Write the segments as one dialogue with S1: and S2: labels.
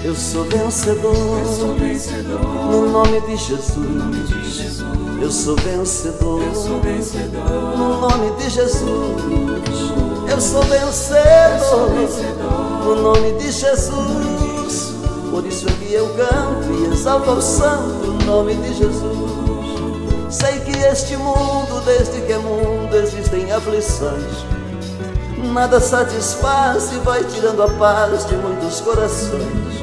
S1: Eu sou vencedor, no nome de Jesus. Eu sou vencedor, no nome de Jesus. Eu sou vencedor, no nome de Jesus. Por isso é que eu canto e exalto ao santo nome de Jesus. Sei que este mundo, desde que é mundo, existem aflições. Nada satisfaz e vai tirando a paz de muitos corações.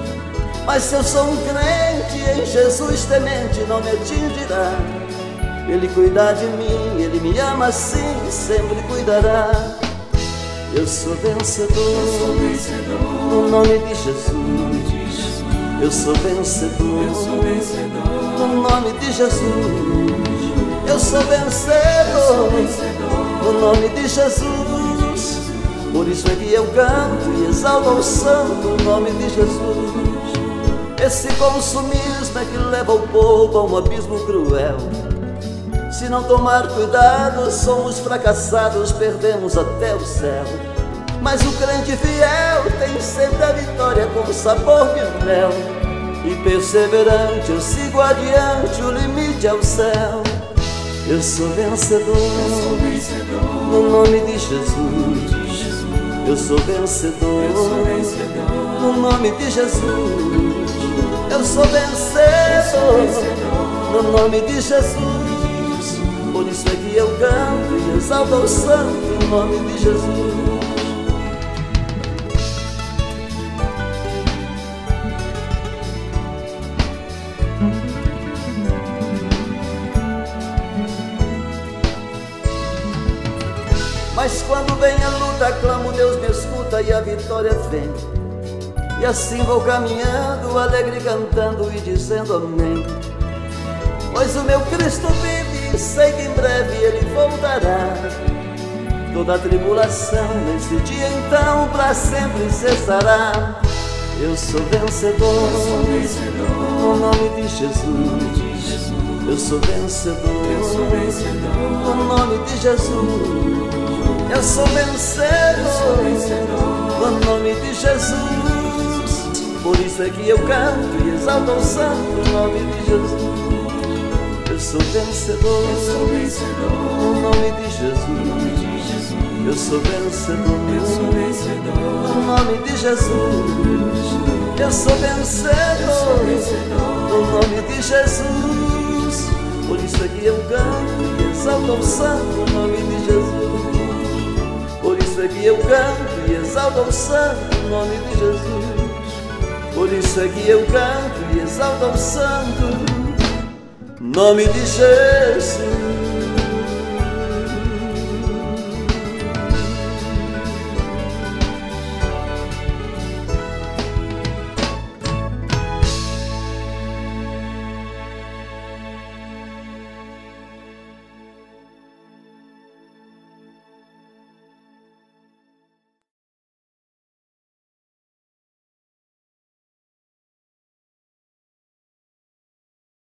S1: Mas se eu sou um crente em Jesus temente, não me atingirá. Ele cuida de mim, Ele me ama assim, sempre cuidará. Eu sou vencedor, no nome de Jesus. Eu sou vencedor, no nome de Jesus. Eu sou vencedor, no nome de Jesus. Por isso é que eu canto e exalto ao santo nome de Jesus. Esse consumismo é que leva o povo a um abismo cruel. Se não tomar cuidado, somos fracassados, perdemos até o céu. Mas o crente fiel tem sempre a vitória com sabor de mel. E perseverante eu sigo adiante, o limite é o céu. Eu sou vencedor, no nome de Jesus. Eu sou vencedor, no nome de Jesus. Eu sou vencedor, no nome de Jesus. Por isso é que eu canto e exalto ao santo nome de Jesus. Mas quando vem a luta, clamo, Deus me escuta e a vitória vem. E assim vou caminhando, alegre cantando e dizendo amém. Pois o meu Cristo vive e sei que em breve Ele voltará. Toda a tribulação nesse dia então pra sempre cessará. Eu sou vencedor, no nome de Jesus. Eu sou vencedor, no nome de Jesus. Eu sou vencedor, no nome de Jesus. Por isso é que eu canto e exalto ao santo nome de Jesus. Eu sou vencedor, no nome de Jesus. Eu sou vencedor, no nome de Jesus. Eu sou vencedor, no nome de Jesus. Por isso é que eu canto e exalto ao santo nome de Jesus. Por isso é que eu canto e exalto ao santo nome de Jesus. Por isso é que eu canto e exalto ao santo nome de Jesus.